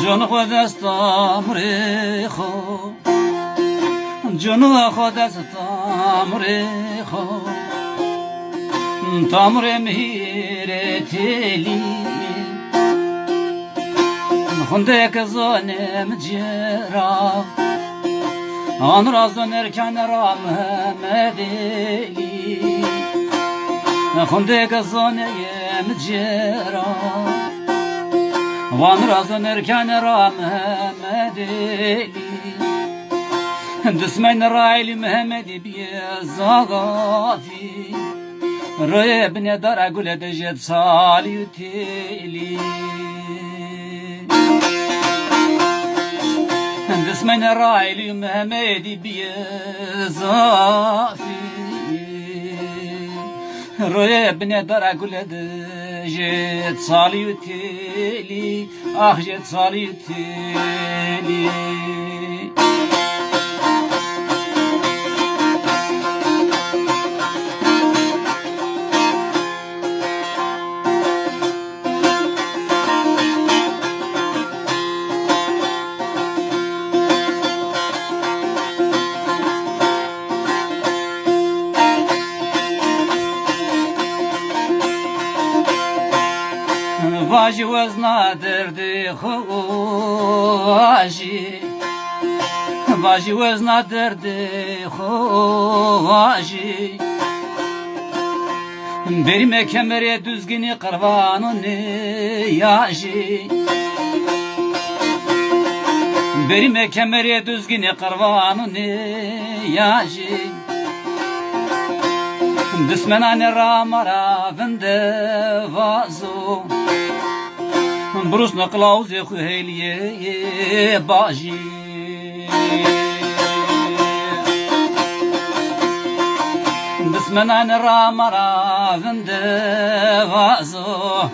جان خود است تامر خو جان خود است تامر خو تامر مهیر تلی خونده که زانم جرا آن را زنرکن را مهمدلی خونده که زانم جرا وان رازن اركان رام مهمدي دسمين رايل مهمدي بيزاغافي ريبني دار اقول دجت صالي وتيلي دسمين رايل مهمدي بيزاغافي ريبني دار اقول جيت صالي وتيلي جيت صالي وتيلي واجی وزنا دردی خواجی واجی وزنا دردی خواجی بریم کمری düzgünü قربانون یاجی بریم کمری düzgünü قربانون یاجی دسمنان رامرا vinde vazo بروس نقلاوز خهيليه باجي دسمنان رامرا vinde vazo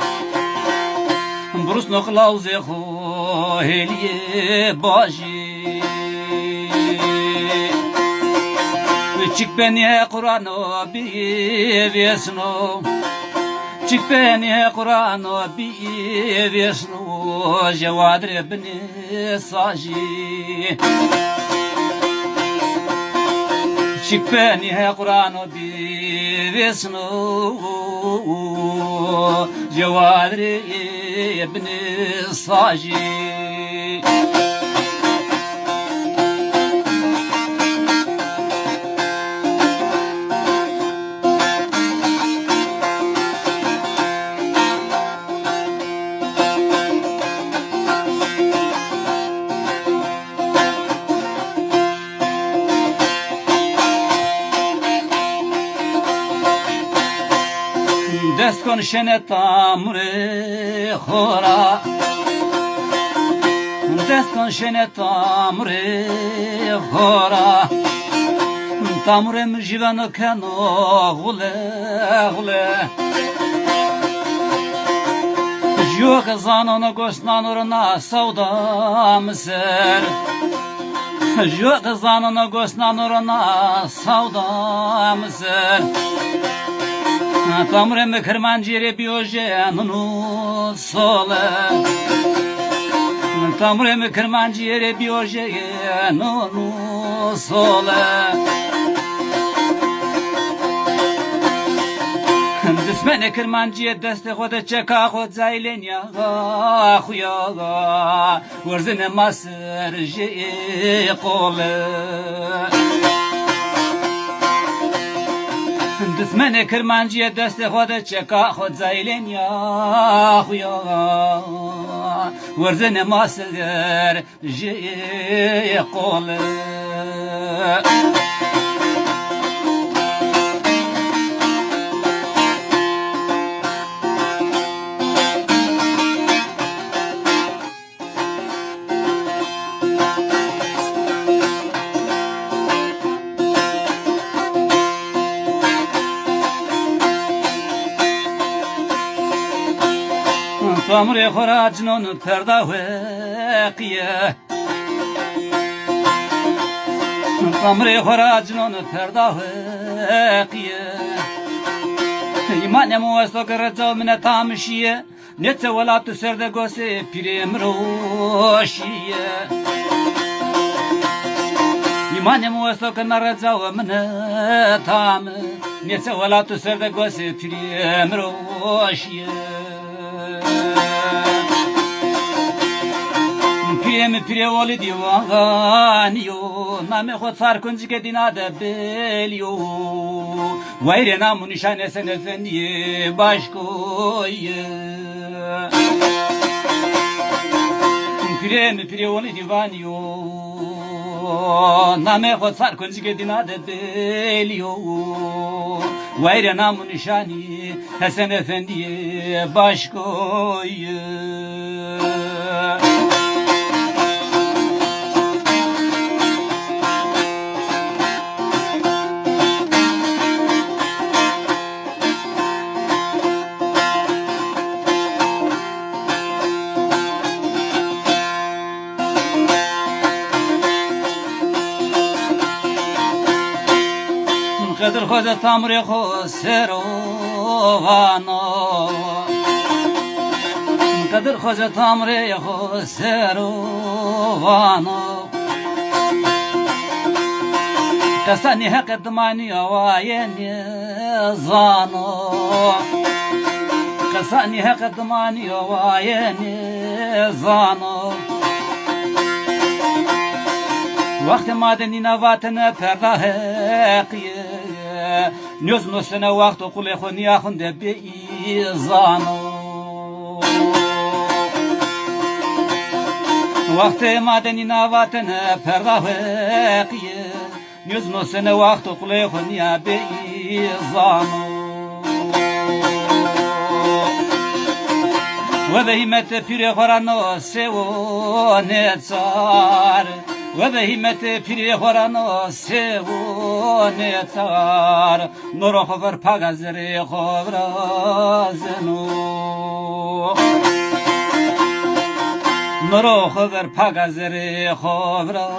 بروس نقلاوز خهيليه باجي Çık beni Kur'an'ı bir vesno Çık beni Kur'an'ı bir vesno Cevad Rabbini saji Çık beni Kur'an'ı bir vesno Cevad Rabbini saji دست کن شن تامر خورا دست کن شن تامر خورا تامر مجیبانو کنو غله غله جو کزانو گوشنانورنا سودا مسر جو کزانو گوشنانورنا سودا مسر Tamre me kırmancire biyojenunu sole Tamre me kırmancire biyojenunu sole Dismene kırmancire deste khoda çeka khod zaylen ya khuya Verzine masır je qole دسمن کرمانجی دست خود چکا خود زایلین یا خویا ورزن ماسگر جی قول Tamre khorajnon perda huqiye Tamre khorajnon perda huqiye İmanem o stokar zamne tamşiye نت ولات سرد گوسه پیرم روشیه ایمانم وستو کنار زاو من تام نت ولات سرد گوسه پیرم روشیه پیرم پیرولی دیوانیو نام خود سر کنجی که دیناده بلیو وایره نامو نشانه سن efendi başkoye Piremi pirevoli divaniyo Name khod sar konji ke dinade beliyo Vayre namu nişani Hasan Efendi'ye başkoye قدر خود تامر خود سروانو قدر خود تامر خود سروانو کسانی حق دمانی آوای زانو کسانی حق دمانی آوای زانو وقت مادنی نواتن پرداهقیه نیوز نوسنه وقت قل خونی آخونده به ایزانو وقت مادنی نواتن پرداهقیه نیوز نوسنه وقت قل خونی به ایزانو و به همت پیر خورانو سو نتسار و به همت پیر خورانو سو نتسار نورو خبر پاگزر خبرازنو نورو خبر پاگزر خبرازنو